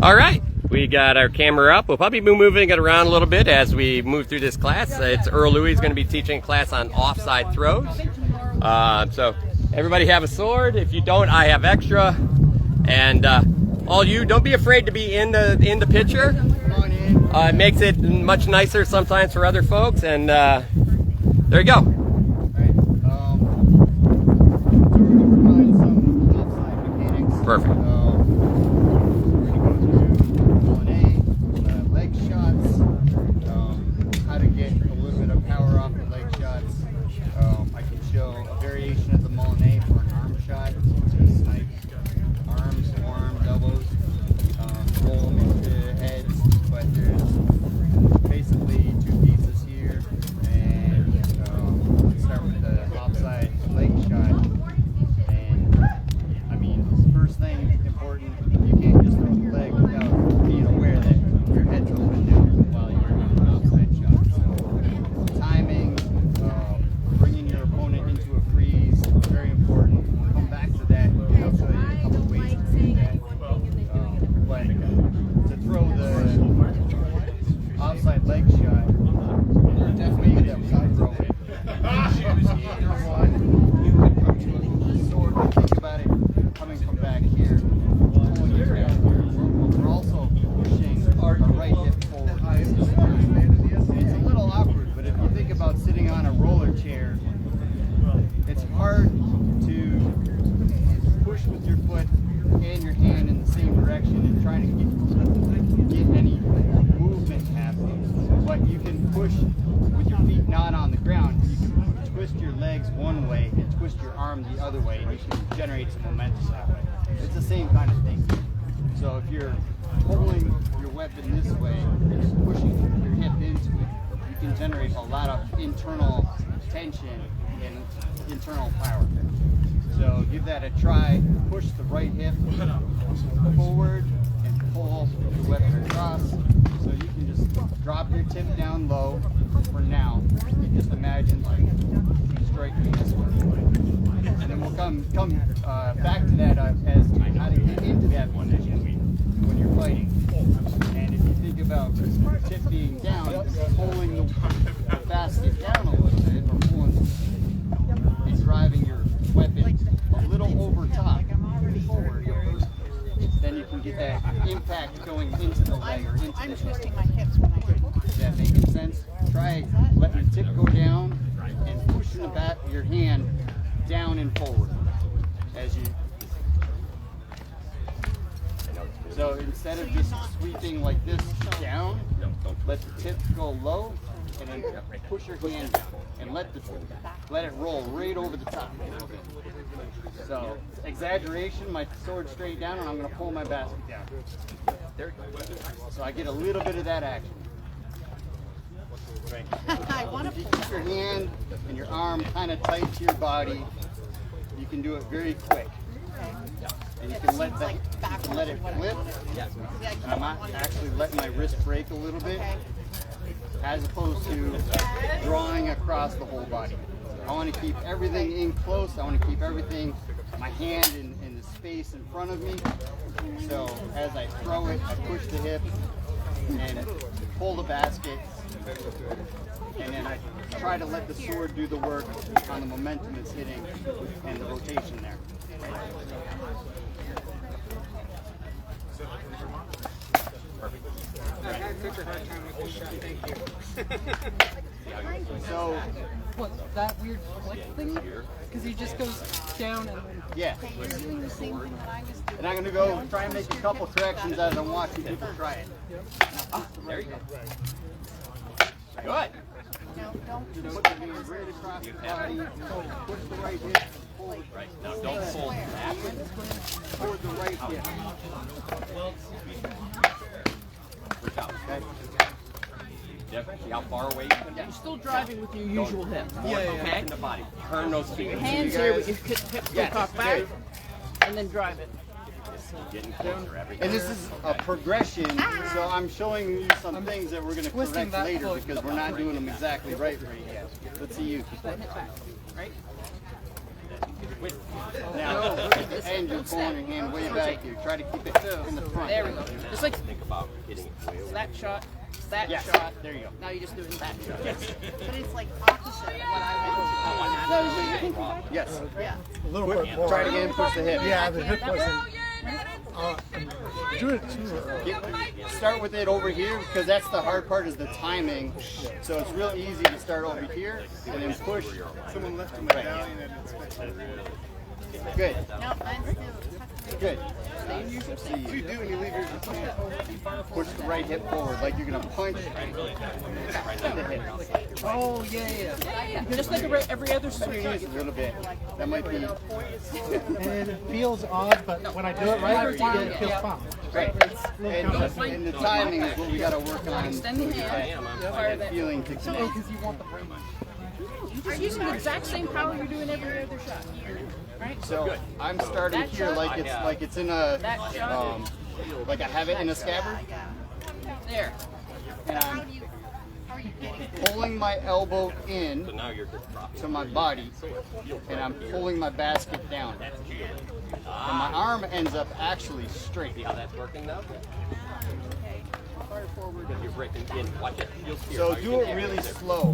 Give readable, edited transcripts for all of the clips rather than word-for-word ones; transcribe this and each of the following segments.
All right, we got our camera up. We'll probably be moving it around a little bit as we move through this class. It's Earl Louis going to be teaching a class on offside throws. So everybody have a sword. If you don't, I have extra. And all you, don't be afraid to be in the picture. It makes it much nicer sometimes for other folks. And there you go. Perfect. We're going to go through Moulinet, leg shots, how to get a little bit of power off the leg shots. I can show a variation of the Moulinet for an arm shot. Just snipe arms, forearms, elbows, roll them into heads. But there's basically two pieces here, and let's start with the offside leg shot. First thing important, you can't just throw the leg without being aware that your head's open while you're doing an offside shot. So timing, bringing your opponent into a freeze, very important. We'll come back to that. I'll show you a couple of ways to do that. But to throw the offside leg shot, definitely get that without throwing it. Sword, think about it. Coming from back here, pulling it down. We're also pushing our right hip forward. It's a little awkward, but if you think about sitting on a roller chair, it's hard to push with your foot and your hand in the same direction and trying to get any movement happening. But you can push with your feet not on the ground. You can twist your legs one way and twist your arm the other way, and you can generate some momentum that way. It's the same kind of thing. So if you're holding your weapon this way and you're pushing your hip into it, you can generate a lot of internal tension and internal power. So give that a try. Push the right hip forward and pull your weapon across. So you can just drop your tip down low for now. And just imagine striking this way. And then we'll come back to that as to how to get into that position when you're fighting. And if you think about your tip being down, pulling the basket down a little bit, or pulling and driving your weapon a little over top forward, then you can get that impact going into the leg or into the hip. Twisting my hips when I do. Is that making sense? Try letting your tip go down and pushing the back of your hand down and forward as you. So instead of just sweeping like this down, let the tip go low and then push your hand down and let it roll right over the top. So exaggeration, my sword straight down, and I'm going to pull my basket down. So I get a little bit of that action. If you keep your hand and your arm kind of tight to your body, you can do it very quick. And you can let it flip. And I'm not actually letting my wrist break a little bit, as opposed to drawing across the whole body. I want to keep everything in close. I want to keep everything, my hand in the space in front of me. So as I throw it, I push the hip and pull the basket. And then I try to let the sword do the work on the momentum it's hitting and the rotation there. I had such a hard time with this shot, thank you. So, what, that weird flick thing? Because he just goes down and then... yeah. You're doing the same thing that I was doing. And I'm going to go try and make a couple corrections as I'm watching people try it. There you go. Good. No, don't. Just put the hand right across the body. Push the right hip. Pull Right. Now don't pull backwards. toward the right hip. Push out. Okay. Definitely. See how far away you can You're still driving with your usual hip. okay? In the body. Turn those feet. Hands here with your hips go cock back, and then drive it. Getting closer every And this is a progression, so I'm showing you some things that we're going to correct later because we're not doing them exactly right yet. Let's see you. Right? Now, and you're pulling your hand way back here. Try to keep it in the front. There we go. Just like Think about hitting it way over. that shot, that Yes, shot. there you go. Now you're just doing that shot. But it's like opposite of what I meant to Yes. do. Yeah. A little bit more. Try it again. Push the hip. Yeah, the hip wasn't. Do it too early. Start with it over here because that's the hard part is the timing. So it's real easy to start over here and then push. Someone left a medallion and it's Good. No, mine's still Good. what do you do when you leave your Push the right hip forward like you're gonna punch the hip. Oh yeah. Just like every other swing. Squeeze a little bit. That might be And it feels odd, but when I do it right, it feels fine. right. And the timing is what we gotta work on. Extend the hand. Fire that. Feeling to connect. Because you want the brain. You're using the exact same power you're doing every other shot. Right? So I'm starting here like it's in a like I have it in a scabbard. There. And How I'm do you, how are you getting pulling my elbow in So now you're just dropping. to my body, and I'm pulling my basket down. And my arm ends up actually straight. See how that's working now? Fire forward. Because you're breaking in. Watch it. You'll see So how you do can it really there. slow.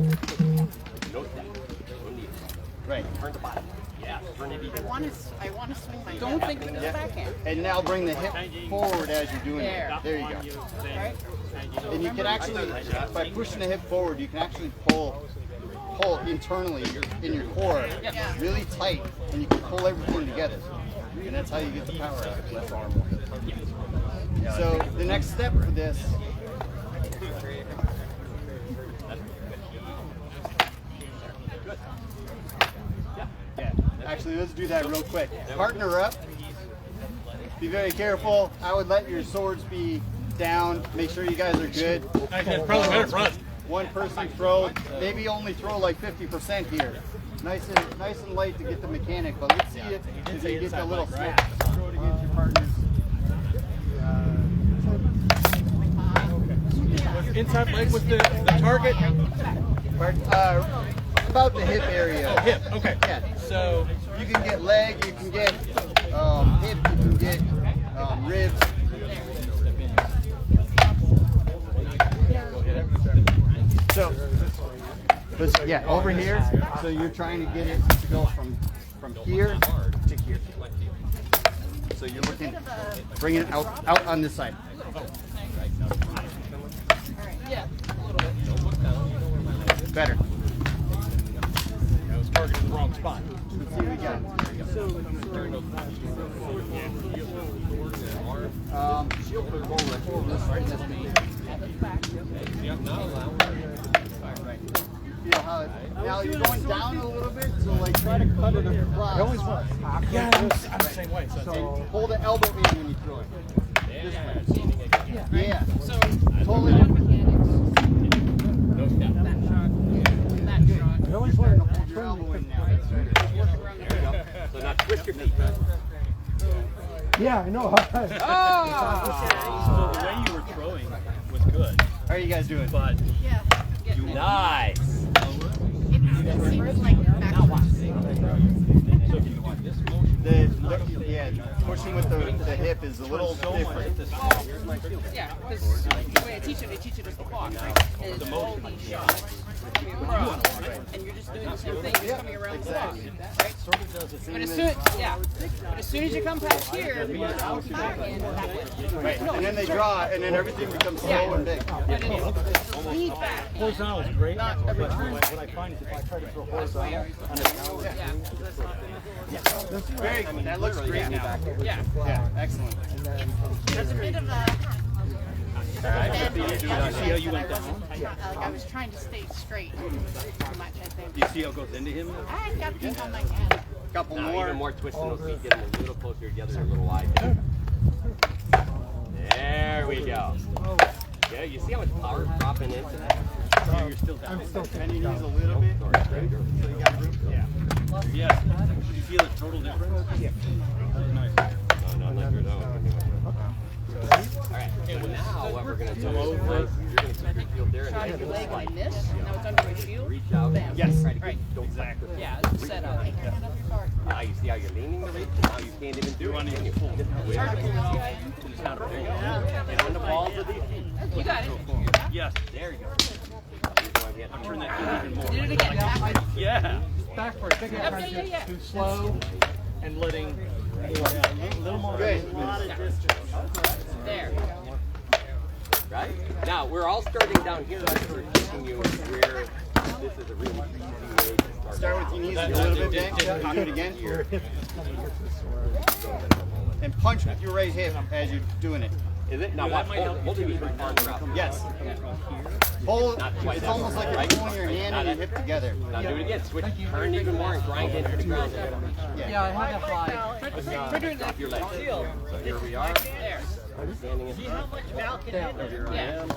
Note that. No need. Right. Turn the body. Yeah. Turn it even. I want to swing my Don't head. think of the backhand. And now bring the hip forward as you're doing it. There you go. Right? And you can actually, by pushing the hip forward, you can actually pull internally in your core really tight, and you can pull everything together. And that's how you get the power out of left arm. So the next step for this. Yeah, actually, let's do that real quick. Partner up. Be very careful. I would let your swords be down. Make sure you guys are good. One person throw. Maybe only throw like 50% here. Nice and light to get the mechanic. But let's see if you get the little slip. Throw it against your partners. Inside leg with the target. About the hip area. Hip, okay. Yeah. So You can get leg, you can get hip, you can get ribs. So, yeah, over here. So you're trying to get it to go from here to here. So you're looking, bringing it out on this side. Yeah. Better. I was targeting the wrong spot. Let's see what we got. Feel how it, now you're going down a little bit, so like try to cut it across. I always was. Yeah, I'm the same way. So hold the elbow in when you throw it. This way. Yeah. So totally different. I always wanted to Hold your elbow in now. That's right. So now twist your feet. Yeah, I know. So the way you were throwing was good, How are you guys doing? but Yeah. Nice. It seems like backwards. so if you do this motion, Yeah, pushing with the hip is a little different. Yeah, because the way I teach it is the block, right? And it's all these shots coming across, and you're just doing the same thing, just coming around the block, right? But as soon as you come past here, you're out the backhand that way. Right. And then they draw, and then everything becomes slow and big. But it's lead back. Horizontal is great. Not every time. What I find is if I try to throw horizontal on a tower, Very good. That looks great now. Yeah. Yeah, excellent. There's a bit of a. see how you went down? Like I was trying to stay straight too much, I think. Do you see how it goes into him? I got things on my hand. Couple Now more. even more twisting those feet, get them a little closer together, a little wide. There we go. Yeah, you see how much power is dropping into that? You're still down. Bend your knees a little bit. So you got room. Yeah. Yeah. Did you feel a total difference? Yeah. Nice. No, not like yours. All right. So now what we're going to do is you're going to I think you shot your leg and miss. Now it's under his shield. Reach out. Bam. Yes. Right. Exactly. Yeah, it's set up. Now you see how you're leaning the reach? Now you can't even do it. Can you? It's hard to pull it off. Just down to pull. And on the balls of these feet. You got it. Yes. There you go. I'm turning that even more. Did it again. Yeah. Backward, taking Yeah, punches yeah. too slow and letting a little more. Good. There. Right? Now, we're all starting down here. We're teaching you where this is a really easy way to start. Start with your knees a little bit back. Do it again. And punch with your right hip as you're doing it. Is it? Now, watch. Hold it even farther up. Yes. Hold. Not quite It's that almost far, like right? you're pulling your hand and your hip together. Now, do it again. Switch. Turn even more and grind into the ground. Yeah, I had that high. Stop your legs. So here we are. There. Standing in front. Here I am.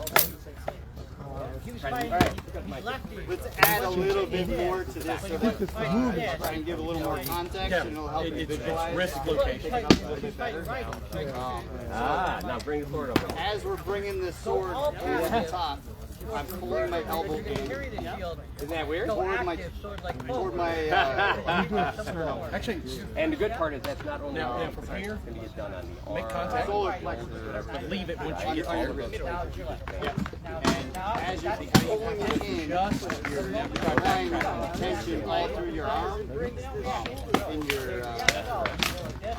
Let's add a little bit more to this so that try and give a little more context and it'll help you visualize. Wrist location. Pick it up a little bit better. Now bring the sword over. As we're bringing the sword over the top, I'm pulling my elbow in Isn't that weird? toward my sternum. Actually, And the good part is that's not only Now, on from the here, it's going to get done on the make arm. contact. Solar plexus. But leave it once you get Under to the the wrist. wrist. And as you're pulling it in, you're applying tension all through your arm, in your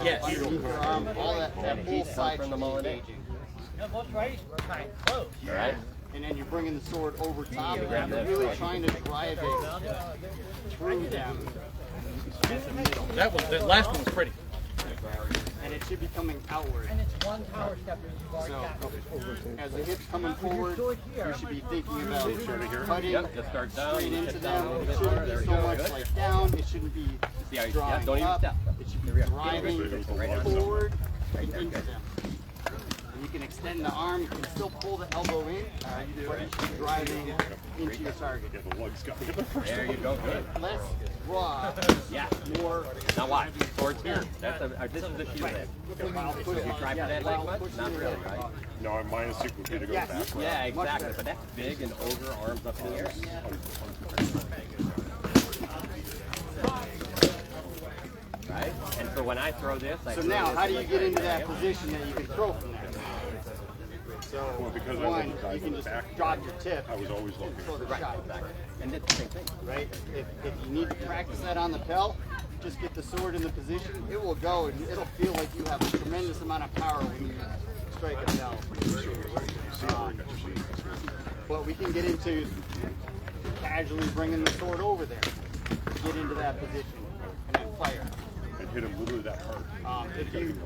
Yes. underneath your arm, all that whole side from the should be Moulinet. engaging. All right. And then you're bringing the sword over top of them. You're really trying to drive it through them. That last one was pretty. And it should be coming outward. So, as the hips coming forward, you should be thinking about cutting Yep. Just start down. straight into Step down a them. little It bit shouldn't more. be There we so go. much Good. like down. It shouldn't be See how you drawing don't even up. step. It should be driving forward into them. You can extend the arm. You can still pull the elbow in, but it should be driving into your target. There you go. Good. Less raw, Yeah. more. Now watch. Swords here. That's this is the shield leg. Did you try for that leg much? Not really, right? No, mine is super good to go Yes. back. Yeah, exactly. But that's big and over, arms up in the air. Right? And so when I throw this, I So throw now, this how do you like get that. into that position that you can throw from there? So, because I one, wasn't you can diving just back, drop your tip I was always looking. for the Right, shot, exactly. And it's the same thing. right? If you need to practice that on the belt, just get the sword in the position. It will go, and it'll feel like you have a tremendous amount of power when you strike a belt. But we can get into casually bringing the sword over there, get into that position, and then fire. And hit him literally that hard. If you,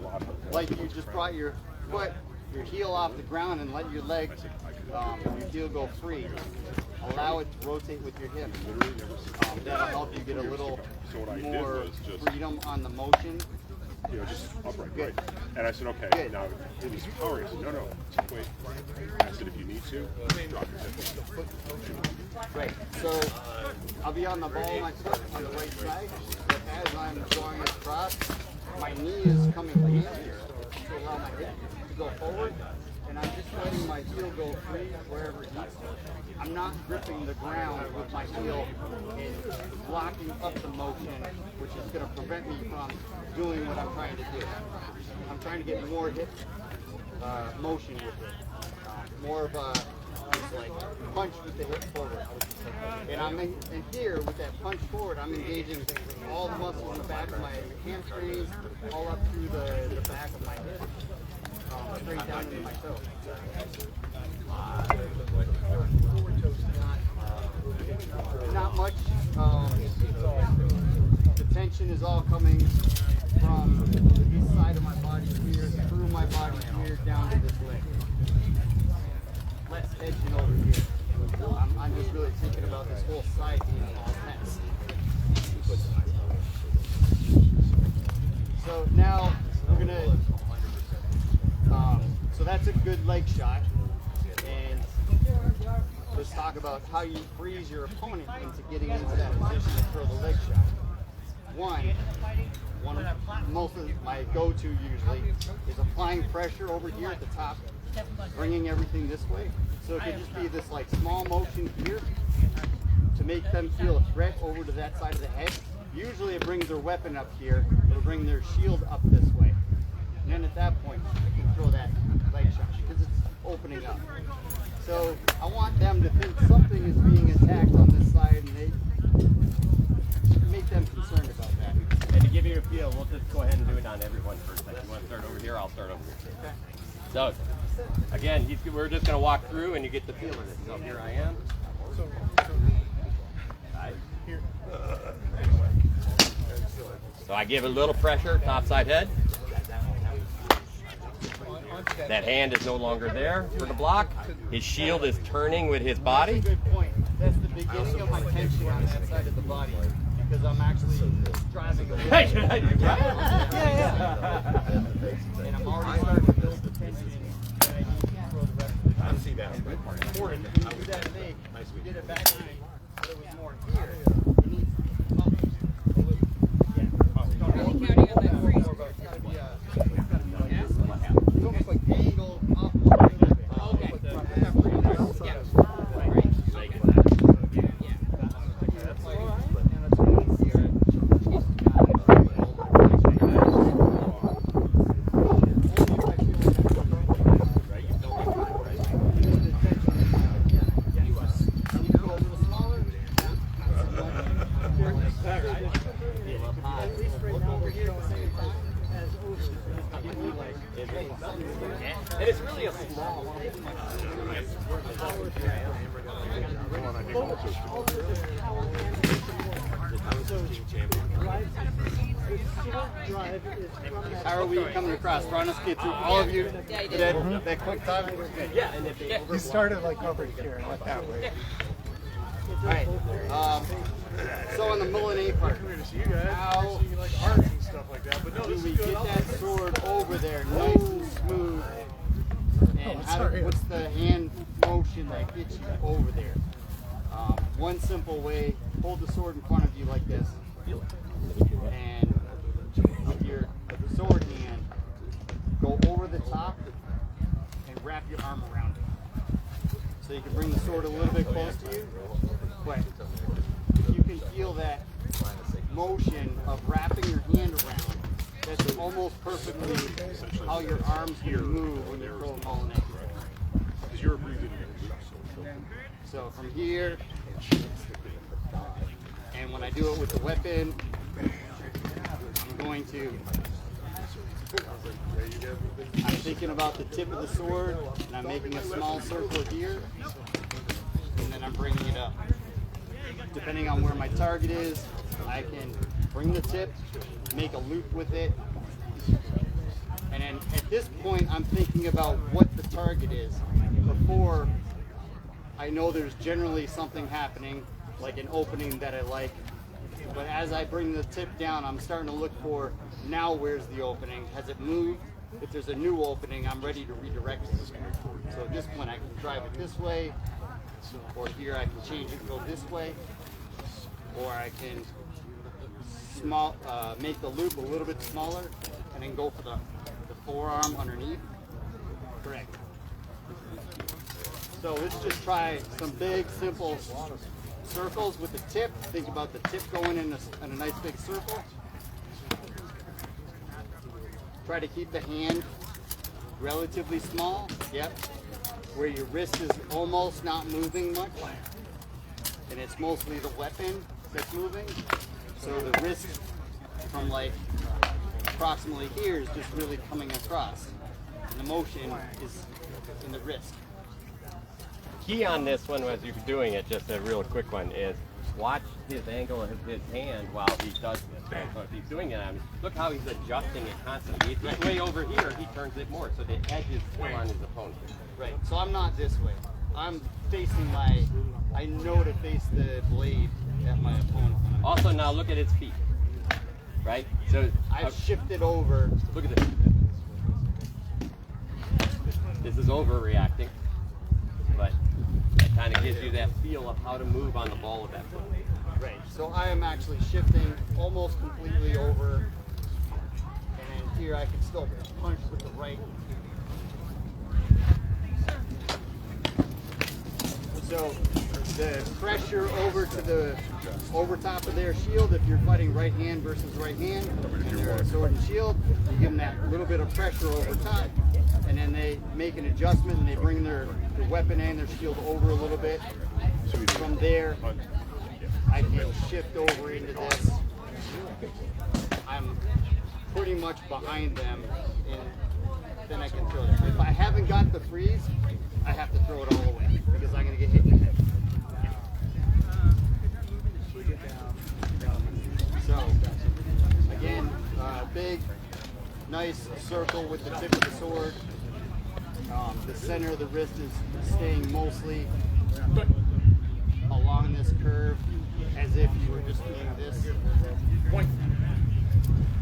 like you just brought your foot, your heel off the ground and let your leg, your heel go free. Allow it to rotate with your hip. That'll help you get a little So what I did more was just- freedom on the motion. You know, just upright, Good. right? And I said, okay, Good. now it was power. He said, no, wait. I said, if you need to, drop your hip. Right. So I'll be on the ball of my foot on the right side, but as I'm going across, my knee is coming in here to allow my hip to go forward, and I'm just letting my heel go free wherever it needs to. I'm not gripping the ground with my heel and blocking up the motion, which is going to prevent me from doing what I'm trying to do. I'm trying to get more hip motion with it, more of a just like punch with the hip forward. And I'm in here with that punch forward, I'm engaging all the muscles in the back of my hamstrings, all up through the back of my hip, straight down into my toe. Not much. The tension is all coming from this side of my body here, through my body here, down to this leg. Less tension over here. I'm just really thinking about this whole side being all tense. So now we're gonna, so that's a good leg shot. And let's talk about how you freeze your opponent into getting into that position to throw the leg shot. one of most of my go-to usually is applying pressure over here at the top, bringing everything this way. So it could just be this like small motion here to make them feel a threat over to that side of the head. Usually it brings their weapon up here, it'll bring their shield up this way. And then at that point, I can throw that leg shot because it's opening up. So I want them to think something is being attacked on this side, and they make them concerned about that. And to give you a feel, we'll just go ahead and do it on everyone first. Like, you want to start over here, I'll start over here. Okay. So, again, we're just going to walk through and you get the feel of it. So here I am. So I give a little pressure, topside head. That hand is no longer there for the block. His shield is turning with his body. That's a good point. That's the beginning of my tension on that side of the body because I'm actually driving away. Hey, should I do that? Yeah. And I'm already starting to build the tension that I need to throw the rest of the time. I see that. Important. If you do that fake, we did it back to me, but it was more here. It needs to be up. Really counting on that freeze. It's almost like angle up a little bit. Okay. Yeah. And it's really a small. How are we coming across? Trying to get through all of you that quick time? Yeah, and if they You started like over here and went that way. Alright. So on the Moulinet part, how do we get that sword over there nice and smooth? And what's the hand motion that gets you over there? One simple way, hold the sword in front of you like this. And with your sword hand, go over the top and wrap your arm around it. So you can bring the sword a little bit close to you. But you can feel that motion of wrapping your hand around. That's almost perfectly how your arms will move when you throw a Moulinet. Because you're breathing in. So from here, and when I do it with the weapon, I'm going to, I'm thinking about the tip of the sword, and I'm making a small circle here, and then I'm bringing it up. Depending on where my target is, I can bring the tip, make a loop with it, and then at this point I'm thinking about what the target is before I know there's generally something happening, like an opening that I like. But as I bring the tip down, I'm starting to look for, now where's the opening? Has it moved? If there's a new opening, I'm ready to redirect it. So at this point I can drive it this way, or here I can change it and go this way, or I can make the loop a little bit smaller and then go for the forearm underneath. Correct. So let's just try some big, simple circles with the tip. Think about the tip going in a nice big circle. Try to keep the hand relatively small. Yep. Where your wrist is almost not moving much. And it's mostly the weapon that's moving. So the wrist from like approximately here is just really coming across. And the motion is in the wrist. key on this one as you're doing it, just a real quick one, is watch his angle of his hand while he does this. So if he's doing it, look how he's adjusting it constantly. If he's way over here, he turns it more, so the edge is still on his opponent. Right, so I'm not this way. I'm facing I know to face the blade at my opponent. Also, now look at his feet, right? So I've shifted over. Look at this. This is overreacting, but that kind of gives you that feel of how to move on the ball of that foot. Right. So I am actually shifting almost completely over, and then here I can still punch with the right. So the pressure over to the over top of their shield, if you're fighting right hand versus right hand, and they're a sword and shield, you give them that little bit of pressure over top, and then they make an adjustment and they bring their weapon and their shield over a little bit. From there, I can shift over into this. I'm pretty much behind them, and then I can throw it. If I haven't got the freeze, I have to throw it all away because I'm going to get hit in the head. So, again, big, nice circle with the tip of the sword. The center of the wrist is staying mostly along this curve as if you were just doing this.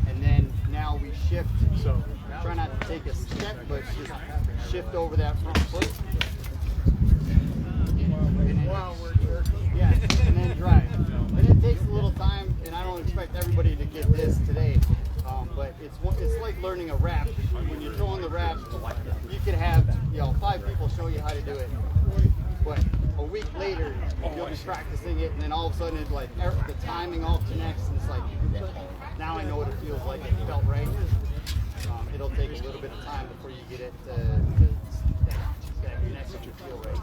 And then now we shift. So try not to take a step, but just shift over that front foot. And then drive. And it takes a little time, and I don't expect everybody to get this today. But it's like learning a rap. When you're throwing the rap, you could have 5 people show you how to do it. But a week later, you'll be practicing it, and then all of a sudden, it's like the timing all connects, and it's like, now I know what it feels like. It felt right. It'll take a little bit of time before you get it to connect and feel right.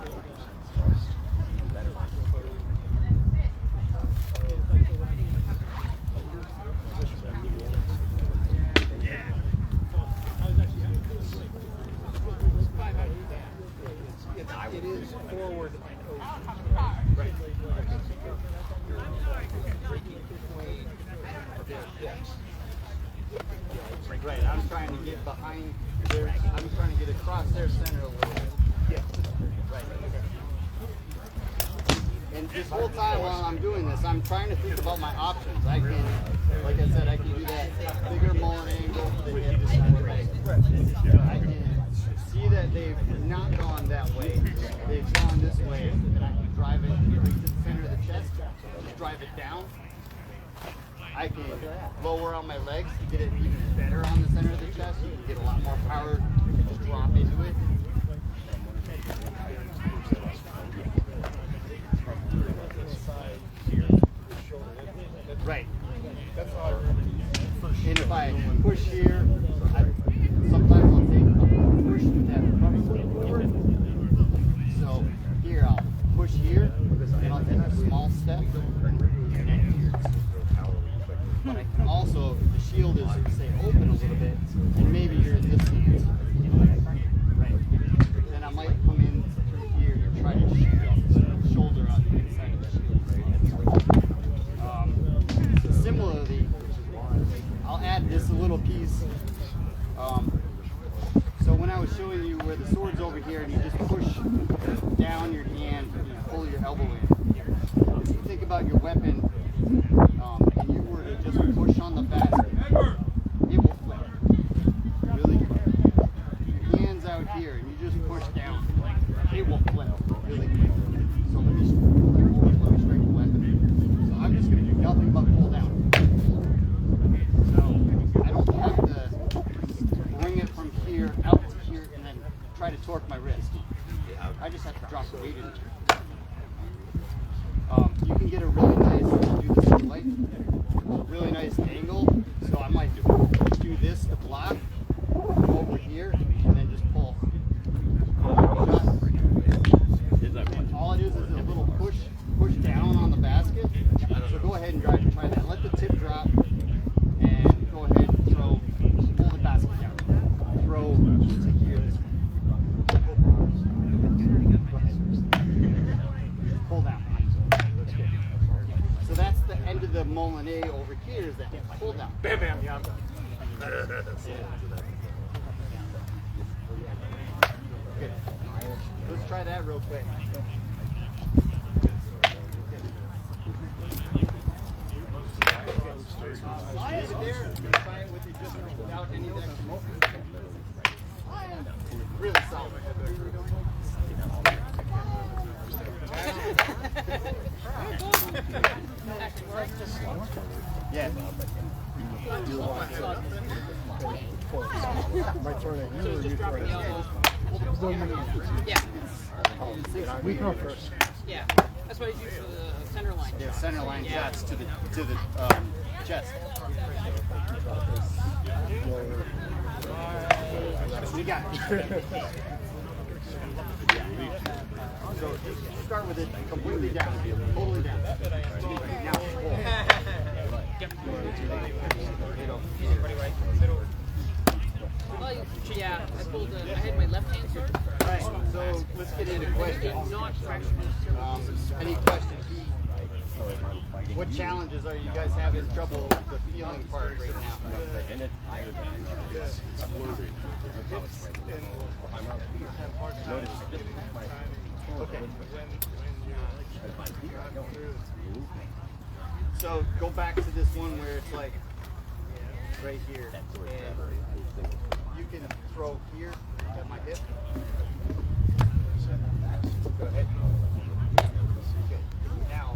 It is forward. Right. Right. I'm trying to get behind their. I'm trying to get across their center a little bit. Yeah. Right. And this whole time while I'm doing this, I'm trying to think about my options. I can, like I said, I can do that bigger Moulinet angle for the hip. I can see that they've not gone that way. They've gone this way, and I can drive it right to the center of the chest, just drive it down. I can lower out my legs to get it even better on the center of the chest. You can get a lot more power, just drop into it. Right. And if I push here, sometimes I'll take a push with that front foot forward. So here I'll push here, and I'll take a small step, and then here. But I can also, if the shield is, say, open a little bit, and maybe you're in this stance, right? Then I might come in through here and try to shield the shoulder on the inside of the shield. Similarly, I'll add this little piece. So when I was showing you where the sword's over here, and you just push down your hand and you pull your elbow in. If you think about your weapon, and you were to just push on the basket, it will flip really quick. Your hand's out here, and you just push down, it will flip really quick. So let me strike the weapon. So I'm just going to do nothing but pull down. So I don't have to bring it from here out to here and then try to torque my wrist. I just have to drop the weight in. You can get a really nice, do this in light, a really nice angle. So I might do this to block, go over here, and then just pull. And all it is a little push down on the basket. So go ahead and try that. Let the tip drop, and go ahead and pull the basket down. Throw to here. Pull down. So that's the end of the Moulinet over here, is that pull down. Bam, bam, yum. Good. Let's try that real quick. Leave it there and try it with it just without any extra motion. Really solid. Yeah. My turn at you or you throw it at me? Yeah. We throw first. Yeah. That's what I do for the center line. Yeah, center line shots to the chest. We got it. So just start with it completely down, totally down. Now, Well, yeah, I had my left hand serve. right, so let's get into questions. Not fractured. Any questions? What challenges are you guys having trouble with the feeling part right now? Okay. So go back to this one where it's like right here, and you can throw here at my hip. Go ahead. Okay. Now,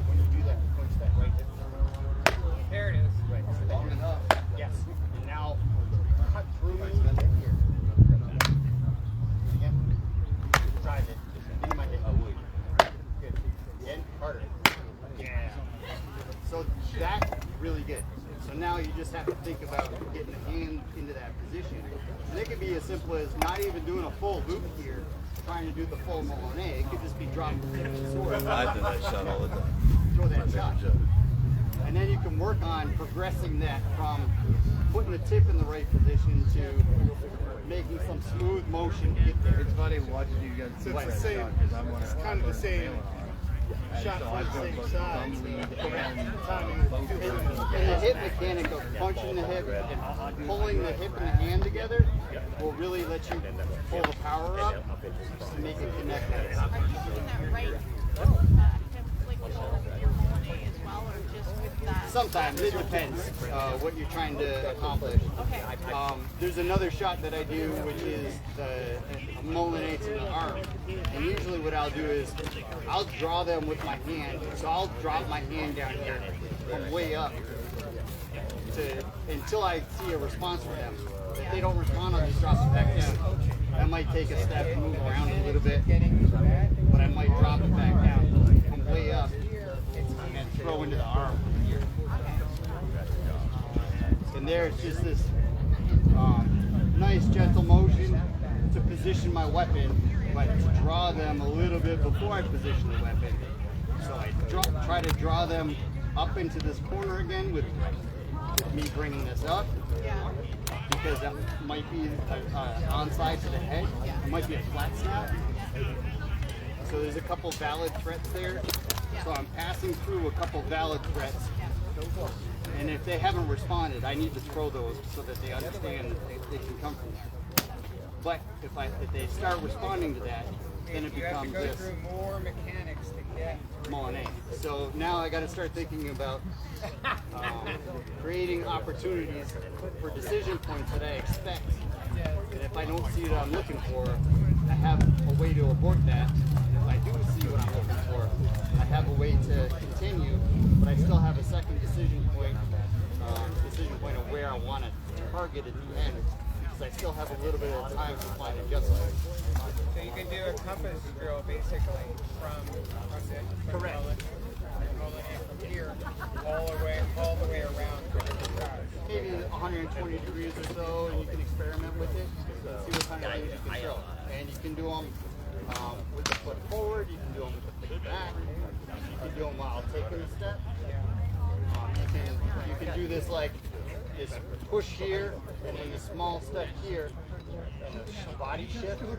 when you do that, punch that right hip. There it is. Right. Long enough. Yes. And now cut through here. Again. Drive it. Into my hip. Good. Again. Harder. Yeah. So that's really good. So now you just have to think about getting the hand into that position. And it could be as simple as not even doing a full loop here, trying to do the full Moulinet. It could just be dropping the tip of the sword. I do that shot all the time. Throw that shot. And then you can work on progressing that from putting the tip in the right position to making some smooth motion to get there. It's funny watching you guys. So it's the same, it's kind of the same shot from the same side. And the hip mechanic of punching the hip and pulling the hip and the hand together will really let you pull the power up to make it connect. Are you doing that right? Like with your Moulinet as well, or just with that? Sometimes it depends what you're trying to accomplish. Okay. There's another shot that I do, which is the Moulinet to the arm. And usually what I'll do is I'll draw them with my hand. So I'll drop my hand down here from way up until I see a response from them. If they don't respond, I'll just drop it back down. I might take a step and move around a little bit, but I might drop it back down from way up and then throw into the arm. And there it's just this nice gentle motion to position my weapon, but to draw them a little bit before I position the weapon. So I try to draw them up into this corner again with me bringing this up, because that might be onside to the head. It might be a flat snap. So there's a couple valid threats there. So I'm passing through a couple valid threats. And if they haven't responded, I need to throw those so that they understand that they can come from there. But if they start responding to that, then it becomes this more mechanics to get Moulinet. So now I got to start thinking about creating opportunities for decision points that I expect. And if I don't see what I'm looking for, I have a way to abort that. And if I do see what I'm looking for, I have a way to continue, but I still have a second decision point of where I want to target at the end, because I still have a little bit of time to find adjustments. So you can do a compass drill basically from the Correct. Moulinet from here all the way around for different shots. Maybe 120 degrees or so, and you can experiment with it, see what kind of things you can throw. And you can do them with the foot forward, you can do them with the foot back, you can do them while taking a step. You can do this like this push here, and then a small step here, and a body shift. You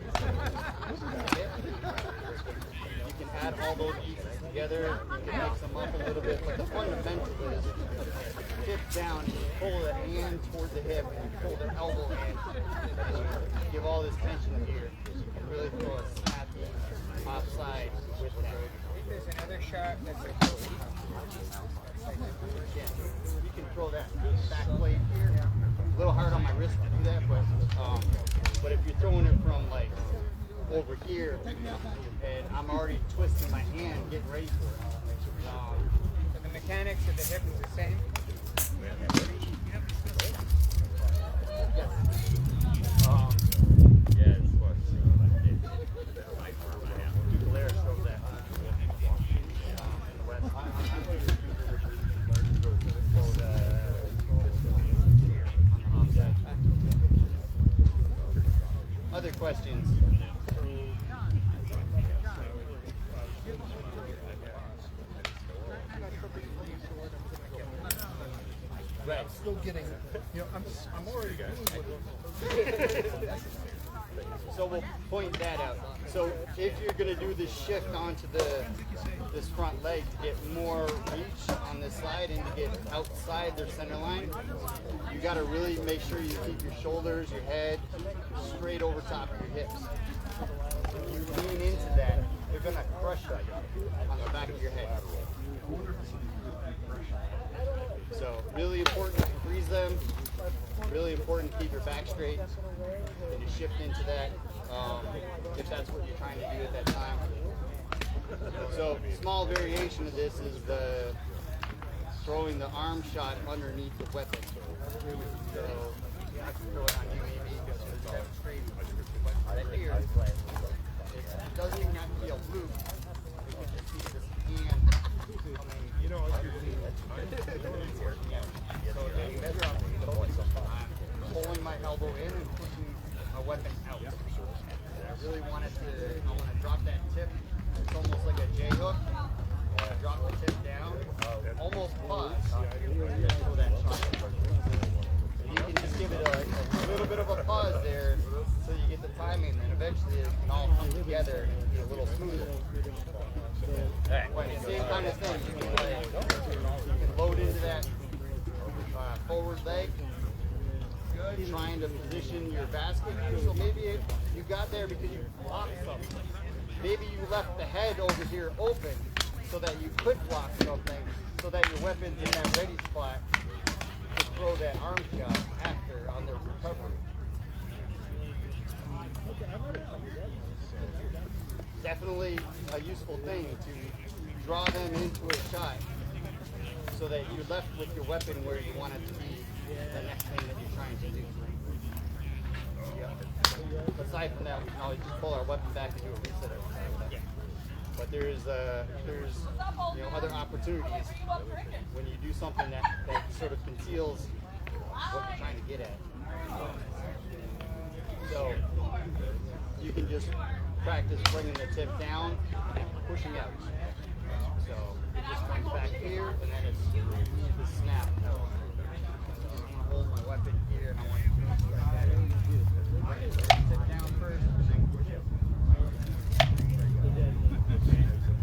can add all those pieces together, you can mix them up a little bit, but the fundamental is hip down, and you pull the hand toward the hip, and you pull the elbow in, and you give all this tension here, and really throw a snappy offside with that. I think there's another shot that's a You can throw that back blade here. A little hard on my wrist to do that, but if you're throwing it from like over here, and I'm already twisting my hand, getting ready for it. So the mechanics of the hip is the same. Other questions? I'm still getting, I'm already So we'll point that out. So if you're going to do this shift onto this front leg to get more reach on this side and to get outside their center line, you got to really make sure you keep your shoulders, your head straight over top of your hips. If you lean into that, they're going to crush you on the back of your head. So really important to freeze them. Really important to keep your back straight and you shift into that if that's what you're trying to do at that time. So small variation of this is the throwing the arm shot underneath the weapon. So I can throw it on you maybe just to demonstrate right here. It doesn't even have to be a loop. You can just see this hand pulling my elbow in and pushing my weapon out. I really want to drop that tip. It's almost like a J hook. Drop the tip down, almost pause. Throw that shot. You can just give it a little bit of a pause there so you get the timing, and eventually it can all come together and be a little smoother. Same kind of thing. You can load into that forward leg. Good. Trying to position your basket. So maybe you got there because you blocked something. Maybe you left the head over here open so that you could block something, so that your weapon's in that ready spot to throw that arm shot after on their recovery. Definitely a useful thing to draw them into a shot so that you're left with your weapon where you want it to be the next thing that you're trying to do. Yeah. Aside from that, we can always just pull our weapon back and do a reset every time. Yeah. But there's other opportunities when you do something that sort of conceals what you're trying to get at. So you can just practice bringing the tip down and pushing out. So it just comes back here and then it's the snap. Hold my weapon here and I want to put that in. Tip down first and then push up.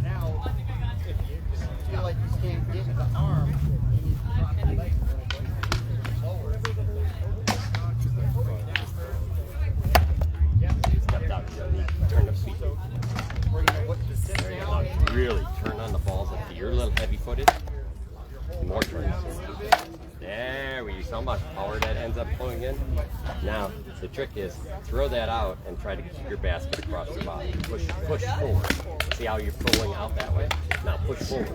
Now, if you feel like you can't get the arm, you need to drop the leg a little bit lower. Turn up speed. Down. Really turn on the balls up to you're a little heavy footed. More turns. There we use so much power that ends up pulling in. Now the trick is throw that out and try to keep your basket across your body. Push forward. See how you're pulling out that way? Now push forward.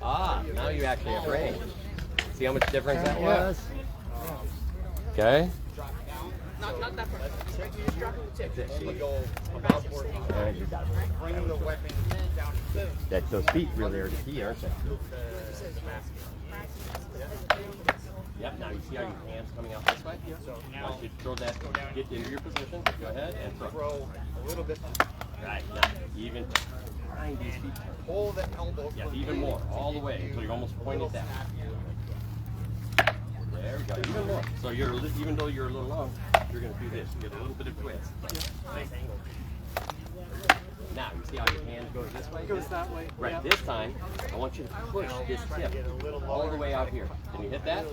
Ah, now you actually have range. See how much difference that was? Okay. Not that far. Just dropping the tip. You go about 4 feet. And you got it. Bring the weapon down to Those feet really are the key, aren't they? Yep, now you see how your hand's coming out this way? So now you throw that, get into your position, go ahead and throw a little bit. Right, now even behind these feet. Pull the elbow. Yeah, even more, all the way until you're almost pointed down. There we go, even more. So even though you're a little long, you're going to do this. You get a little bit of twist. Nice angle. Now, you see how your hand goes this way? It goes that way. Right, Yeah. this time, I want you to push this tip all the way out here. Can you hit that?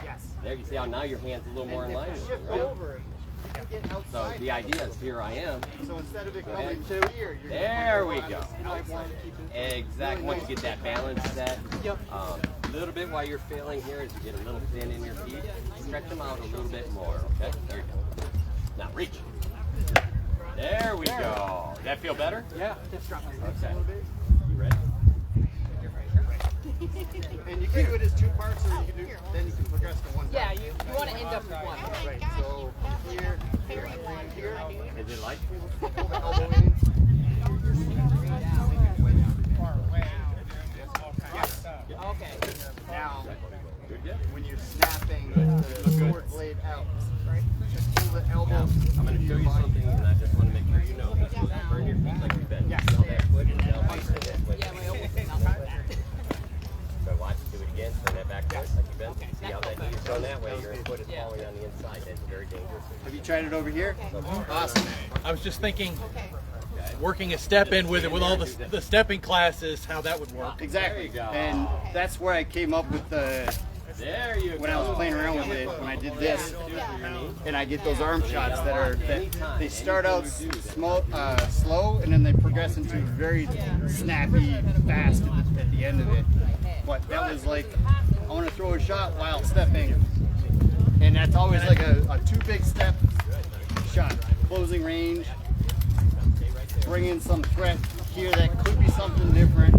Yes. There, you see how now your hand's a little more in line with Shift it, right? over. You can get So outside. the idea is here I am. So instead of it Go coming ahead. to here, you're There we going go. outside. Exactly. Once you get that balance set, Yep. a little bit while you're failing here as you get a little thin in your feet, stretch them out a little bit more, okay? There you go. Now reach. There we go. Does that feel better? Yeah. Okay. You ready? And you can do it as 2 parts, or you can do, then you can progress to 1 part. Yeah, you want to end up with one. Right. So here, here, here. Is it light? Pull the elbow in. Okay. Now, when you're snapping the sword blade out, just pull the elbow. I'm going to show you something, and I just want to make sure you know this will burn your feet like you've been. Yes. Feel that foot and elbow and that foot. Yeah, my elbow. So watch, do it again, turn that back foot like you've been. See how that knee is going that way, your foot is falling on the inside. That's very dangerous. Have you tried it over here? Awesome. I was just thinking, working a step in with it, with all the stepping classes, how that would work. Exactly. There you go. And that's where I came up with the, There you go. when I was playing around with it, when I did this, and I get those arm shots that they start out slow, and then they progress into very snappy, fast at the end of it. But that was like, I want to throw a shot while stepping, and that's always like a 2 big step shot. Closing range, bring in some threat here that could be something different.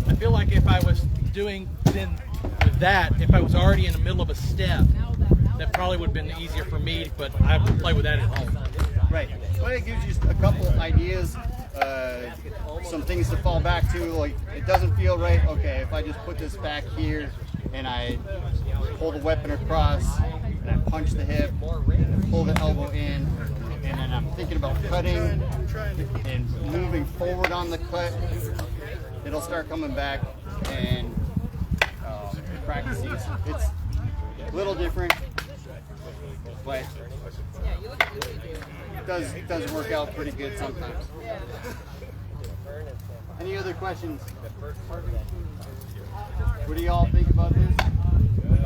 I feel like if I was doing then with that, if I was already in the middle of a step, that probably would have been easier for me, but I have to play with that at home. Right. But it gives you a couple ideas, some things to fall back to. Like, it doesn't feel right. Okay, if I just put this back here and I pull the weapon across and I punch the hip, pull the elbow in, and then I'm thinking about cutting and moving forward on the cut, it'll start coming back, and practicing. It's a little different, but it does work out pretty good sometimes. Any other questions? What do y'all think about this? All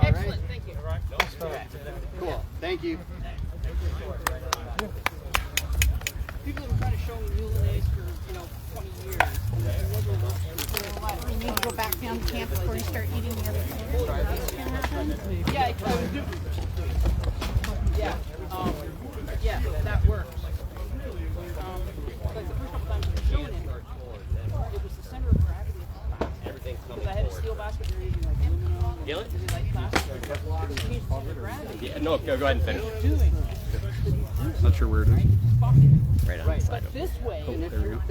right? Excellent, thank you. Cool. Thank you. People have been trying to show me Moulinet for 20 years. You need to go back down to camp before you start eating the other things. Yeah, I would do. Yeah, yeah, that works. Like the first couple times I was showing it, it was the center of gravity of the class. Everything's coming Because I had a forward. steel basket, they're using like aluminum. Feel it? Is like plastic? It changed the center of gravity. Yeah, no, go ahead and finish. Doing. Not sure where it is. Right on the side. But this way,